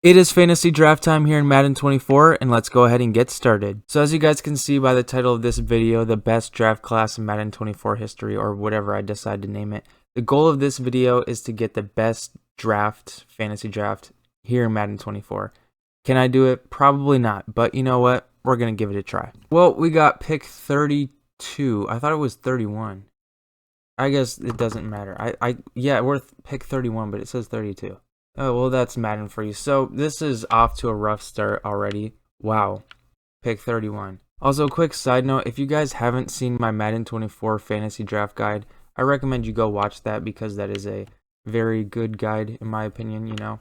It is fantasy draft time here in Madden 24, and let's go ahead and get started. So as you guys can see by the title of this video, the best draft class in Madden 24 history, or whatever I decide to name it, the goal of this video is to get the best fantasy draft here in Madden 24. Can I do it? Probably not, but you know what? We're going to give it a try. Well, we got pick 32. I thought it was 31. I guess it doesn't matter. Yeah, we're pick 31, but it says 32. Oh, well, that's Madden for you. So this is off to a rough start already. Wow. Pick 31. Also, quick side note, if you guys haven't seen my Madden 24 fantasy draft guide, I recommend you go watch that because that is a very good guide in my opinion, you know.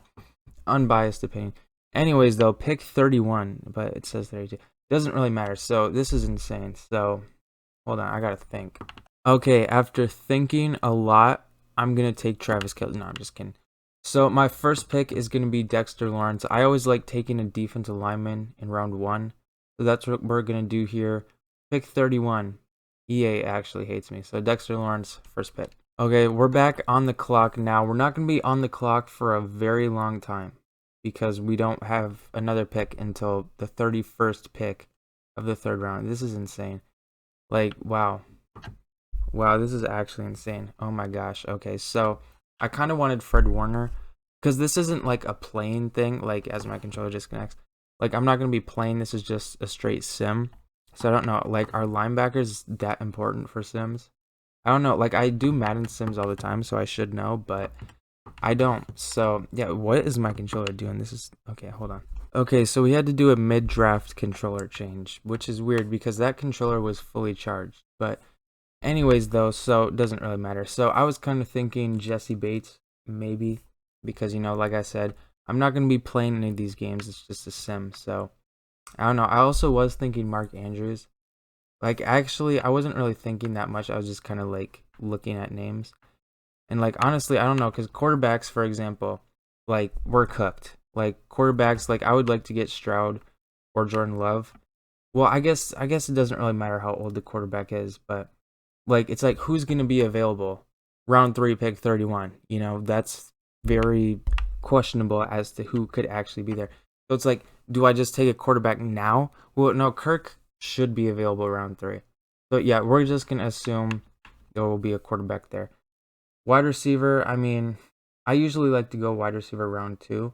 Unbiased opinion. Anyways, though, pick 31, but it says 32. Doesn't really matter. So this is insane. So hold on, I gotta think. Okay, after thinking a lot, I'm gonna take Travis Kelce. No, I'm just kidding. So my first pick is going to be Dexter Lawrence. I always like taking a defensive lineman in round 1. So that's what we're going to do here. Pick 31. EA actually hates me. So Dexter Lawrence, first pick. Okay, we're back on the clock now. We're not going to be on the clock for a very long time because we don't have another pick until the 31st pick of the 3rd round. This is insane. Like, wow. Wow, this is actually insane. Oh my gosh. Okay, so I kind of wanted Fred Warner because this isn't like a playing thing, like as my controller disconnects. Like, I'm not going to be playing. This is just a straight sim. So I don't know. Like, are linebackers that important for sims? I don't know. Like, I do Madden sims all the time, so I should know, but I don't. So, yeah, what is my controller doing? This is... Okay, hold on. Okay, so we had to do a mid-draft controller change, which is weird because that controller was fully charged. But anyways, though, so it doesn't really matter. So I was kind of thinking Jesse Bates, maybe, because, you know, like I said, I'm not going to be playing any of these games. It's just a sim, so I don't know. I also was thinking Mark Andrews. Like, actually, I wasn't really thinking that much. I was just kind of, like, looking at names. And, like, honestly, I don't know, because quarterbacks, for example, like, we're cooked. Like, quarterbacks, like, I would like to get Stroud or Jordan Love. Well, I guess it doesn't really matter how old the quarterback is, but like, it's like, who's going to be available? Round 3, pick 31. You know, that's very questionable as to who could actually be there. So it's like, do I just take a quarterback now? Well, no, Kirk should be available round 3. So yeah, we're just going to assume there will be a quarterback there. Wide receiver, I mean, I usually like to go wide receiver round 2.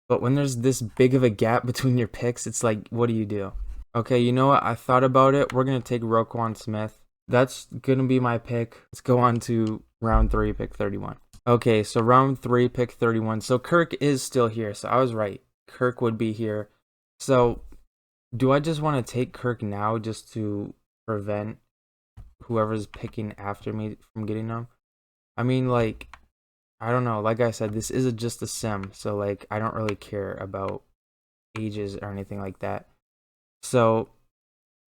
But when there's this big of a gap between your picks, it's like, what do you do? Okay, you know what? I thought about it. We're going to take Roquan Smith. That's going to be my pick. Let's go on to round 3, pick 31. Okay, so round 3, pick 31. So Kirk is still here. So I was right. Kirk would be here. So do I just want to take Kirk now just to prevent whoever's picking after me from getting them? I mean, like, I don't know. Like I said, this is just a sim. So, like, I don't really care about ages or anything like that. So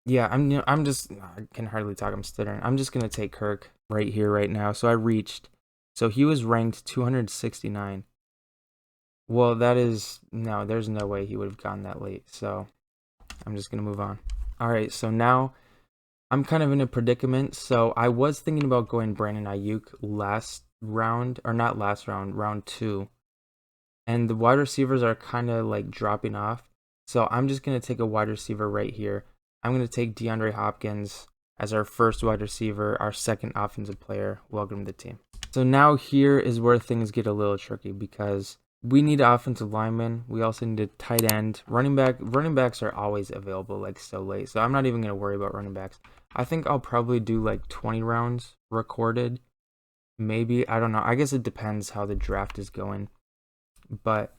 yeah, I'm just, I can hardly talk. I'm stuttering. I'm just gonna take Kirk right here, right now. So I reached. So he was ranked 269. Well, that is no. There's no way he would have gone that late. So I'm just gonna move on. All right. So now I'm kind of in a predicament. So I was thinking about going Brandon Ayuk last round, or not last round, round 2, and the wide receivers are kind of like dropping off. So I'm just gonna take a wide receiver right here. I'm going to take DeAndre Hopkins as our first wide receiver, our second offensive player. Welcome to the team. So now here is where things get a little tricky because we need offensive linemen. We also need a tight end. Running backs are always available like so late. So I'm not even going to worry about running backs. I think I'll probably do like 20 rounds recorded. Maybe. I don't know. I guess it depends how the draft is going. But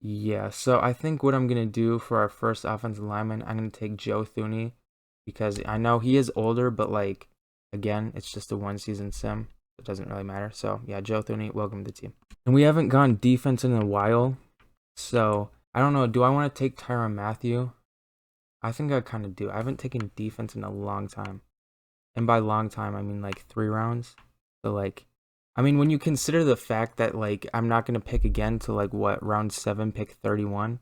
yeah, so I think what I'm going to do for our first offensive lineman, I'm going to take Joe Thuney because I know he is older, but like, again, it's just a 1-season sim. It doesn't really matter. So yeah, Joe Thuney, welcome to the team. And we haven't gone defense in a while. So I don't know. Do I want to take Tyrann Mathieu? I think I kind of do. I haven't taken defense in a long time. And by long time, I mean like 3 rounds. So like, I mean, when you consider the fact that, like, I'm not going to pick again to, like, what, round 7, pick 31.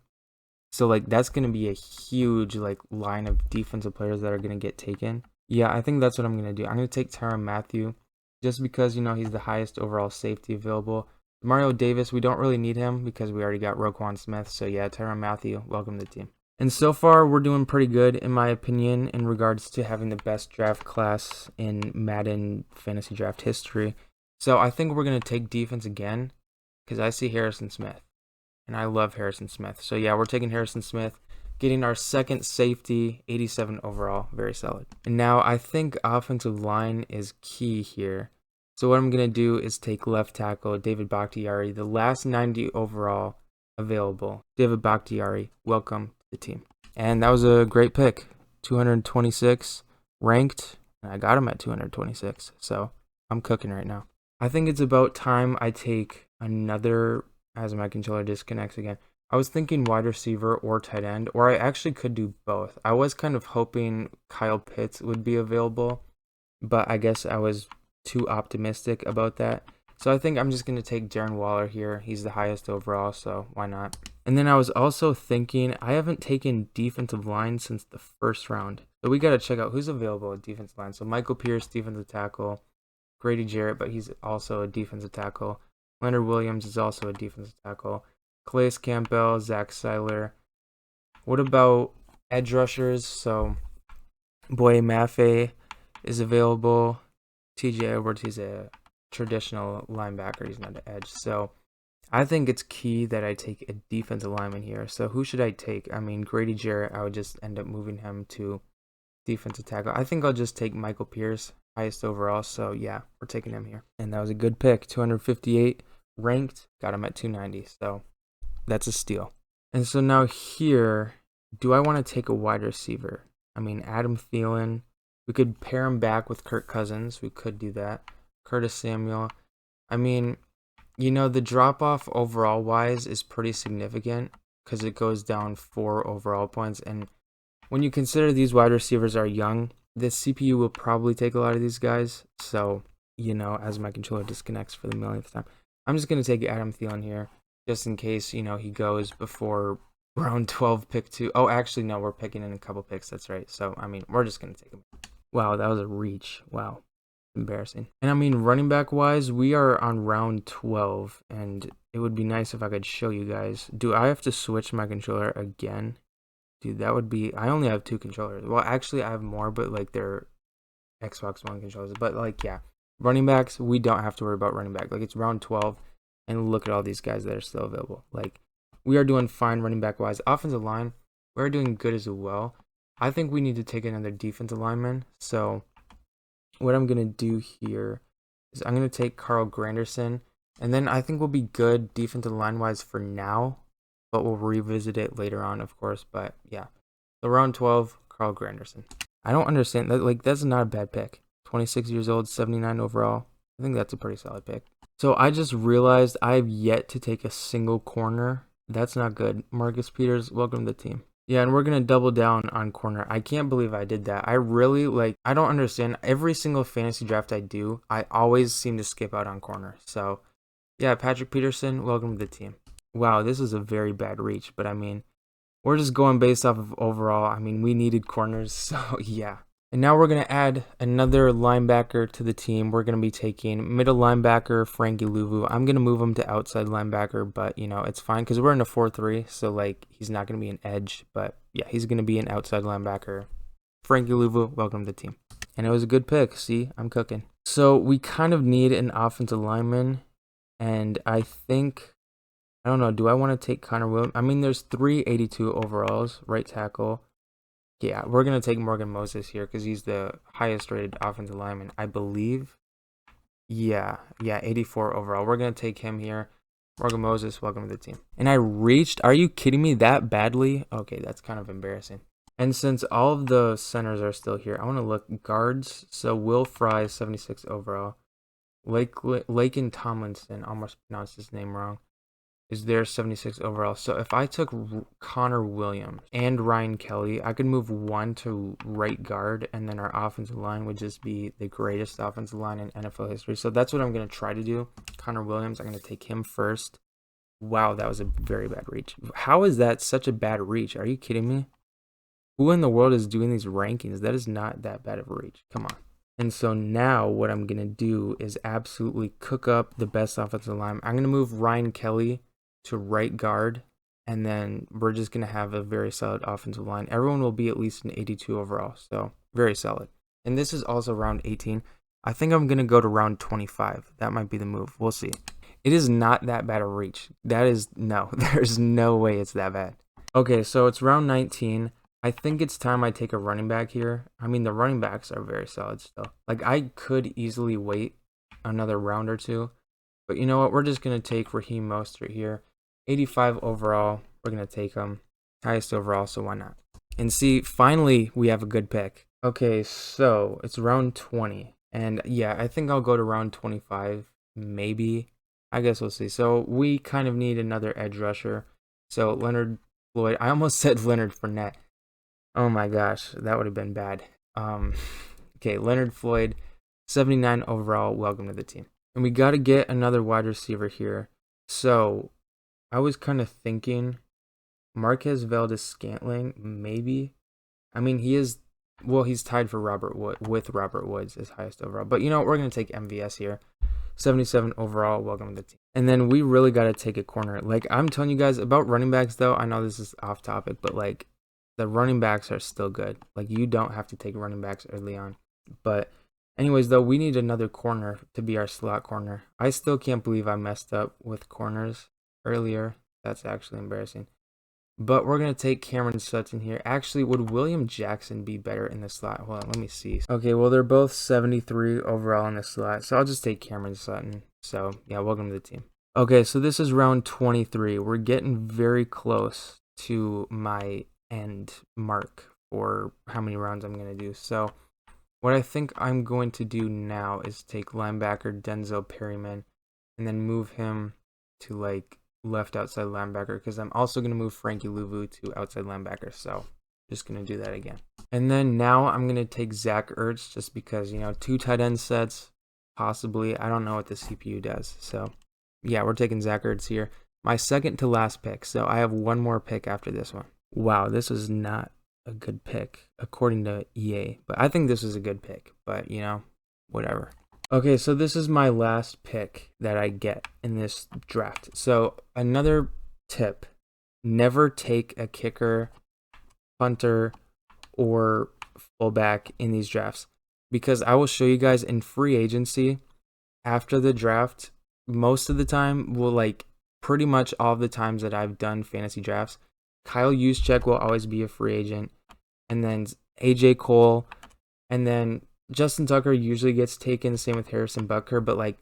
So, like, that's going to be a huge, like, line of defensive players that are going to get taken. Yeah, I think that's what I'm going to do. I'm going to take Tyrann Mathieu just because, you know, he's the highest overall safety available. Mario Davis, we don't really need him because we already got Roquan Smith. So yeah, Tyrann Mathieu, welcome to the team. And so far, we're doing pretty good, in my opinion, in regards to having the best draft class in Madden Fantasy Draft history. So I think we're going to take defense again because I see Harrison Smith. And I love Harrison Smith. So yeah, we're taking Harrison Smith, getting our second safety, 87 overall, very solid. And now I think offensive line is key here. So what I'm going to do is take left tackle, David Bakhtiari, the last 90 overall available. David Bakhtiari, welcome to the team. And that was a great pick. 226 ranked, and I got him at 226. So I'm cooking right now. I think it's about time I take another, as my controller disconnects again. I was thinking wide receiver or tight end, or I actually could do both. I was kind of hoping Kyle Pitts would be available, but I guess I was too optimistic about that. So I think I'm just going to take Darren Waller here. He's the highest overall, so why not? And then I was also thinking, I haven't taken defensive line since the first round. So we got to check out who's available at defensive line. So Michael Pierce, defensive tackle. Grady Jarrett, but he's also a defensive tackle. Leonard Williams is also a defensive tackle. Calais Campbell, Zach Seiler. What about edge rushers? So Boye Mafe is available. TJ Edwards, he's a traditional linebacker. He's not an edge. So I think it's key that I take a defensive lineman here. So who should I take? I mean, Grady Jarrett, I would just end up moving him to defensive tackle. I think I'll just take Michael Pierce, highest overall. So yeah, we're taking him here. And that was a good pick. 258 ranked. Got him at 290. So that's a steal. And so now here, do I want to take a wide receiver? I mean, Adam Thielen. We could pair him back with Kirk Cousins. We could do that. Curtis Samuel. I mean, you know, the drop-off overall-wise is pretty significant because it goes down 4 overall points. And when you consider these wide receivers are young, this CPU will probably take a lot of these guys. So, you know, as my controller disconnects for the millionth time, I'm just going to take Adam Thielen here just in case, you know, he goes before round 12, pick 2. Oh, actually, no, we're picking in a couple picks. That's right. So, I mean, we're just going to take him. Wow, that was a reach. Wow. Embarrassing. And I mean, running back wise, we are on round 12, and it would be nice if I could show you guys. Do I have to switch my controller again? Dude, that would be, I only have 2 controllers. Well, actually, I have more, but like they're Xbox One controllers. But like, yeah, running backs, we don't have to worry about running back. Like, it's round 12, and look at all these guys that are still available. Like, we are doing fine running back wise. Offensive line, we're doing good as well. I think we need to take another defensive lineman. So what I'm going to do here is I'm going to take Carl Granderson. And then I think we'll be good defensive line-wise for now. But we'll revisit it later on, of course. But yeah, so round 12, Carl Granderson. I don't understand. Like, that's not a bad pick. 26 years old, 79 overall. I think that's a pretty solid pick. So I just realized I have yet to take a single corner. That's not good. Marcus Peters, welcome to the team. Yeah, and we're going to double down on corner. I can't believe I did that. I really, I don't understand. Every single fantasy draft I do, I always seem to skip out on corner. So, yeah, Patrick Peterson, welcome to the team. Wow, this is a very bad reach. But, I mean, we're just going based off of overall. I mean, we needed corners, so, yeah. And now we're going to add another linebacker to the team. We're going to be taking middle linebacker, Frankie Louvu. I'm going to move him to outside linebacker, but, you know, it's fine because we're in a 4-3, so, like, he's not going to be an edge. But, yeah, he's going to be an outside linebacker. Frankie Louvu, welcome to the team. And it was a good pick. See, I'm cooking. So we kind of need an offensive lineman, and I think, I don't know, do I want to take Connor Williams? I mean, there's 382 overalls, right tackle. Yeah, we're going to take Morgan Moses here because he's the highest rated offensive lineman, I believe. Yeah, 84 overall. We're going to take him here. Morgan Moses, welcome to the team. And I reached, are you kidding me, that badly? Okay, that's kind of embarrassing. And since all of the centers are still here, I want to look guards. So Will Fry, 76 overall. Laken Tomlinson, almost pronounced his name wrong, is there 76 overall. So if I took Connor Williams and Ryan Kelly, I could move one to right guard, and then our offensive line would just be the greatest offensive line in NFL history. So that's what I'm going to try to do. Connor Williams, I'm going to take him first. Wow, that was a very bad reach. How is that such a bad reach? Are you kidding me? Who in the world is doing these rankings? That is not that bad of a reach. Come on. And so now what I'm going to do is absolutely cook up the best offensive line. I'm going to move Ryan Kelly to right guard, and then we're just going to have a very solid offensive line. Everyone will be at least an 82 overall, so very solid. And this is also round 18. I think I'm going to go to round 25. That might be the move. We'll see. It is not that bad a reach. There's no way it's that bad. Okay, so it's round 19. I think it's time I take a running back here. I mean, the running backs are very solid still. Like, I could easily wait another round or two. But you know what? We're just going to take Raheem Mostert here. 85 overall. We're going to take him. Highest overall, so why not? And see, finally, we have a good pick. Okay, so it's round 20. And yeah, I think I'll go to round 25, maybe. I guess we'll see. So we kind of need another edge rusher. So Leonard Floyd. I almost said Leonard Fournette. Oh my gosh, that would have been bad. Okay, Leonard Floyd, 79 overall. Welcome to the team. And we got to get another wide receiver here. So I was kind of thinking Marquez Valdes-Scantling, maybe. I mean, he's tied for with Robert Woods as highest overall. But you know what? We're going to take MVS here. 77 overall. Welcome to the team. And then we really got to take a corner. Like, I'm telling you guys about running backs, though. I know this is off topic, but like, the running backs are still good. Like, you don't have to take running backs early on. But anyways, though, we need another corner to be our slot corner. I still can't believe I messed up with corners earlier. That's actually embarrassing. But we're going to take Cameron Sutton here. Actually, would William Jackson be better in the slot? Hold on, let me see. Okay, well, they're both 73 overall in the slot. So I'll just take Cameron Sutton. So, yeah, welcome to the team. Okay, so this is round 23. We're getting very close to my end mark for how many rounds I'm going to do. So what I think I'm going to do now is take linebacker Denzel Perryman and then move him to like left outside linebacker, because I'm also going to move Frankie Louvu to outside linebacker. So just going to do that again. And then now I'm going to take Zach Ertz, just because, you know, 2 tight end sets, possibly. I don't know what the CPU does. So yeah, we're taking Zach Ertz here. My second to last pick. So I have one more pick after this one. Wow, this is not a good pick according to EA, but I think this is a good pick, but you know, whatever. Okay, so this is my last pick that I get in this draft. So another tip, never take a kicker, punter, or fullback in these drafts, because I will show you guys in free agency after the draft, most of the time, pretty much all of the times that I've done fantasy drafts, Kyle Juszczyk will always be a free agent, and then AJ Cole, and then Justin Tucker usually gets taken, same with Harrison Butker, but like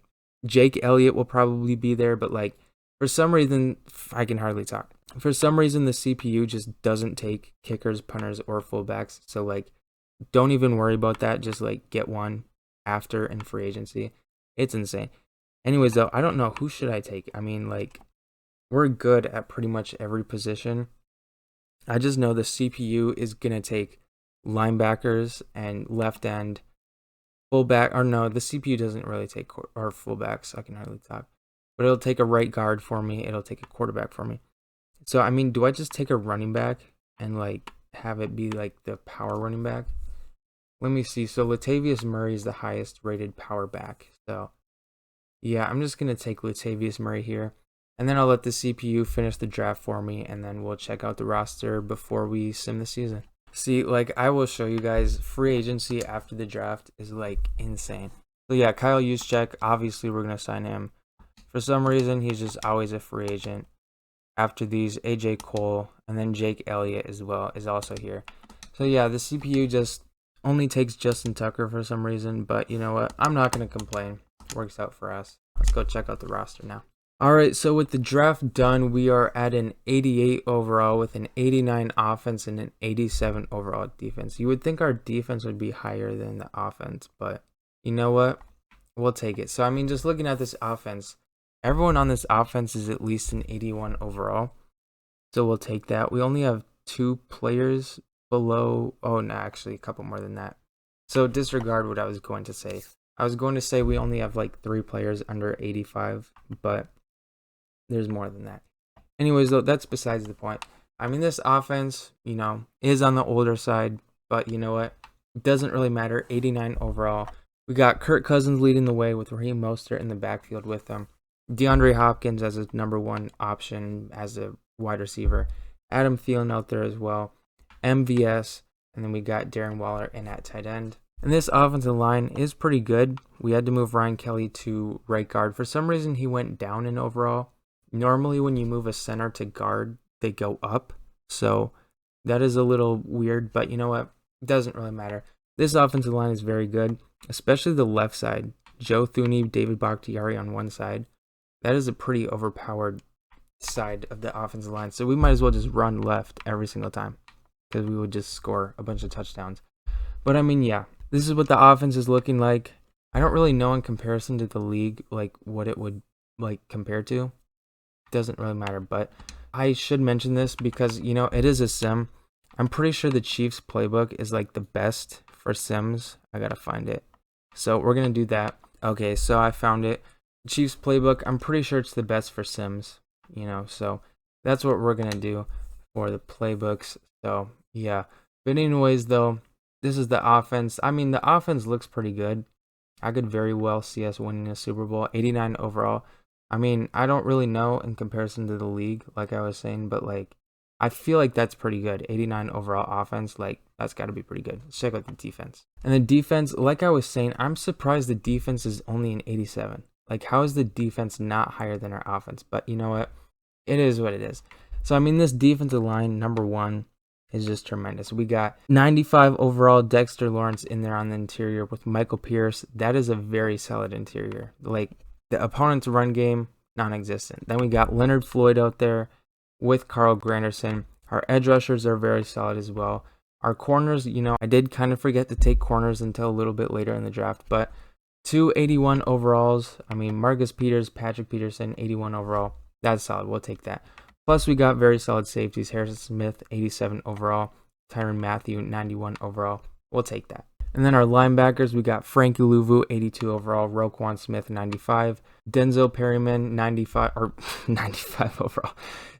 Jake Elliott will probably be there, but like for some reason, I can hardly talk. For some reason, the CPU just doesn't take kickers, punters, or fullbacks, so like don't even worry about that, just like get one after in free agency. It's insane. Anyways, though, I don't know, who should I take? I mean, like, we're good at pretty much every position. I just know the CPU is going to take linebackers and left end, fullback, or no, the CPU doesn't really take or fullbacks. I can hardly talk. But it'll take a right guard for me. It'll take a quarterback for me. So, I mean, do I just take a running back and, like, have it be, like, the power running back? Let me see. So, Latavius Murray is the highest rated power back. So, yeah, I'm just going to take Latavius Murray here. And then I'll let the CPU finish the draft for me, and then we'll check out the roster before we sim the season. See, like, I will show you guys, free agency after the draft is, like, insane. So, yeah, Kyle Juszczyk, obviously we're going to sign him. For some reason, he's just always a free agent. After these, AJ Cole, and then Jake Elliott as well is also here. So, yeah, the CPU just only takes Justin Tucker for some reason, but you know what? I'm not going to complain. Works out for us. Let's go check out the roster now. Alright, so with the draft done, we are at an 88 overall with an 89 offense and an 87 overall defense. You would think our defense would be higher than the offense, but you know what? We'll take it. So, I mean, just looking at this offense, everyone on this offense is at least an 81 overall. So we'll take that. We only have 2 players below. Oh, no, actually, a couple more than that. So disregard what I was going to say. I was going to say we only have like 3 players under 85, but there's more than that. Anyways, though, that's besides the point. I mean, this offense, you know, is on the older side, but you know what? It doesn't really matter. 89 overall. We got Kirk Cousins leading the way with Raheem Mostert in the backfield with him. DeAndre Hopkins as his number one option as a wide receiver. Adam Thielen out there as well. MVS, and then we got Darren Waller in at tight end. And this offensive line is pretty good. We had to move Ryan Kelly to right guard. For some reason, he went down in overall. Normally, when you move a center to guard, they go up. So that is a little weird, but you know what? It doesn't really matter. This offensive line is very good, especially the left side. Joe Thuney, David Bakhtiari on one side. That is a pretty overpowered side of the offensive line. So we might as well just run left every single time because we would just score a bunch of touchdowns. But I mean, yeah, this is what the offense is looking like. I don't really know in comparison to the league, like what it would like compare to. It doesn't really matter, but I should mention this because, you know, it is a sim. I'm pretty sure the Chiefs playbook is like the best for sims. I gotta find it. So we're gonna do that. Okay, so I found it. Chiefs playbook, I'm pretty sure it's the best for sims, you know, so that's what we're gonna do for the playbooks. So yeah, but anyways though, this is the offense. I mean, the offense looks pretty good. I could very well see us winning a Super Bowl. 89 overall. I mean, I don't really know in comparison to the league, like I was saying, but like I feel like that's pretty good. 89 overall offense, like that's got to be pretty good. Let's check out the defense. And the defense, like I was saying, I'm surprised the defense is only an 87. Like, how is the defense not higher than our offense? But you know what? It is what it is. So, I mean, this defensive line, number one, is just tremendous. We got 95 overall Dexter Lawrence in there on the interior with Michael Pierce. That is a very solid interior. Like, the opponent's run game, non-existent. Then we got Leonard Floyd out there with Carl Granderson. Our edge rushers are very solid as well. Our corners, you know, I did kind of forget to take corners until a little bit later in the draft, but 281 overalls. I mean, Marcus Peters, Patrick Peterson, 81 overall. That's solid. We'll take that. Plus, we got very solid safeties. Harrison Smith, 87 overall. Tyrann Mathieu, 91 overall. We'll take that. And then our linebackers, we got Frankie Louvu, 82 overall. Roquan Smith, 95. Denzel Perryman, 95 or 95 overall.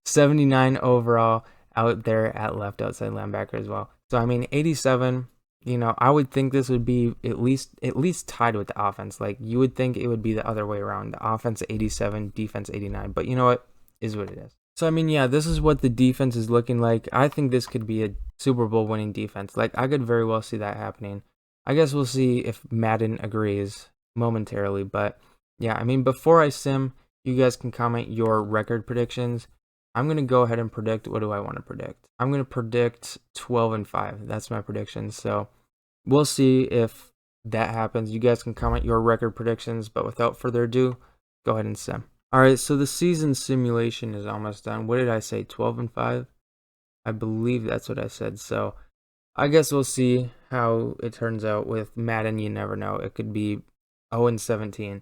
79 overall out there at left outside linebacker as well. So, I mean, 87. You know, I would think this would be at least tied with the offense. Like, you would think it would be the other way around. The offense 87, defense 89. But you know what? Is what it is. So, I mean, yeah, this is what the defense is looking like. I think this could be a Super Bowl winning defense. Like, I could very well see that happening. I guess we'll see if Madden agrees momentarily. But, yeah, I mean, before I sim, you guys can comment your record predictions. I'm going to go ahead and predict. What do I want to predict? I'm going to predict 12-5. That's my prediction. So we'll see if that happens. You guys can comment your record predictions. But without further ado, go ahead and sim. All right, so the season simulation is almost done. What did I say? 12-5? I believe that's what I said. So I guess we'll see how it turns out with Madden. You never know. It could be 0-17.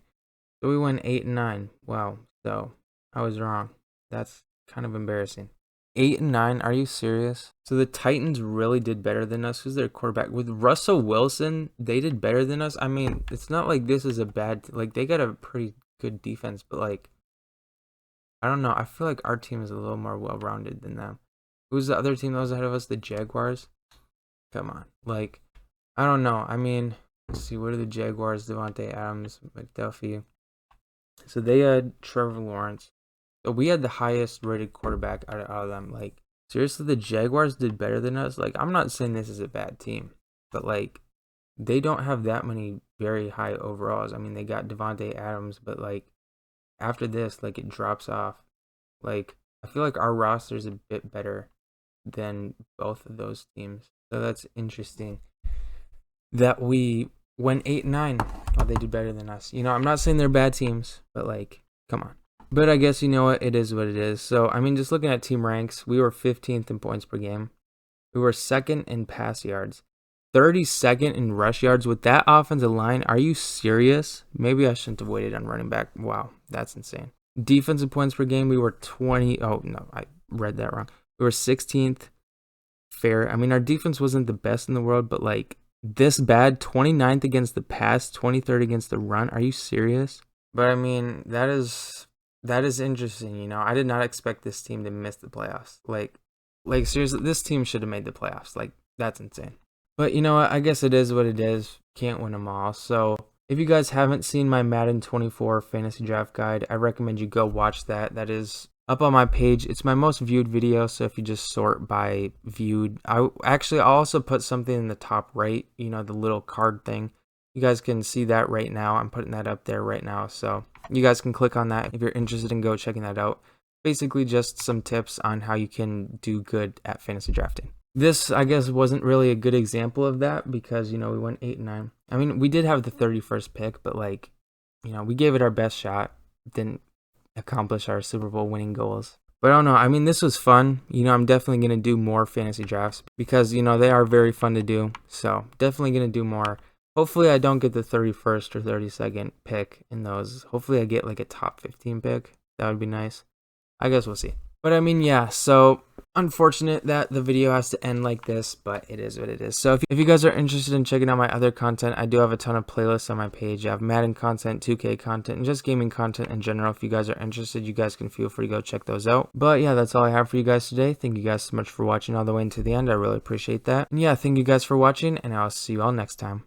So we went 8-9. Wow. So I was wrong. That's kind of embarrassing. 8-9, are you serious? So the Titans really did better than us. Who's their quarterback? With Russell Wilson, they did better than us. I mean, it's not like this is a bad, like, they got a pretty good defense, but like, I don't know. I feel like our team is a little more well-rounded than them. Who's the other team that was ahead of us? The Jaguars? Come on. Like, I don't know. I mean, let's see. What are the Jaguars? Devontae Adams, McDuffie. So they had Trevor Lawrence. We had the highest rated quarterback out of them. Like, seriously, the Jaguars did better than us. Like, I'm not saying this is a bad team, but like, they don't have that many very high overalls. I mean, they got Devontae Adams, but like, after this, like, it drops off. Like, I feel like our roster is a bit better than both of those teams. So that's interesting that we went 8-9. Oh, they did better than us. You know, I'm not saying they're bad teams, but like, come on. But I guess, you know what, it is what it is. So, I mean, just looking at team ranks, we were 15th in points per game. We were 2nd in pass yards. 32nd in rush yards. With that offensive line, are you serious? Maybe I shouldn't have waited on running back. Wow, that's insane. Defensive points per game, we were 20. Oh, no, I read that wrong. We were 16th. Fair. I mean, our defense wasn't the best in the world, but like, this bad. 29th against the pass, 23rd against the run. Are you serious? But I mean, that is interesting, you know. I did not expect this team to miss the playoffs. Like seriously, this team should have made the playoffs. Like, that's insane. But you know what? I guess it is what it is. Can't win them all. So If you guys haven't seen my Madden 24 fantasy draft guide, I recommend you go watch that. That is up on my page. It's my most viewed video, so if you just sort by viewed, I'll also put something in the top right, you know, the little card thing. You guys can see that right now. I'm putting that up there right now, so you guys can click on that if you're interested in go checking that out. Basically just some tips on how you can do good at fantasy drafting. This, I guess, wasn't really a good example of that because, you know, we went 8 and 9. I mean, we did have the 31st pick, but, like, you know, we gave it our best shot. Didn't accomplish our Super Bowl winning goals. But I don't know. I mean, this was fun. You know, I'm definitely going to do more fantasy drafts because, you know, they are very fun to do. So definitely going to do more. Hopefully I don't get the 31st or 32nd pick in those. Hopefully I get like a top 15 pick. That would be nice. I guess we'll see. But I mean, yeah, so unfortunate that the video has to end like this, but it is what it is. So if you guys are interested in checking out my other content, I do have a ton of playlists on my page. I have Madden content, 2K content, and just gaming content in general. If you guys are interested, you guys can feel free to go check those out. But yeah, that's all I have for you guys today. Thank you guys so much for watching all the way into the end. I really appreciate that. And yeah, thank you guys for watching, and I'll see you all next time.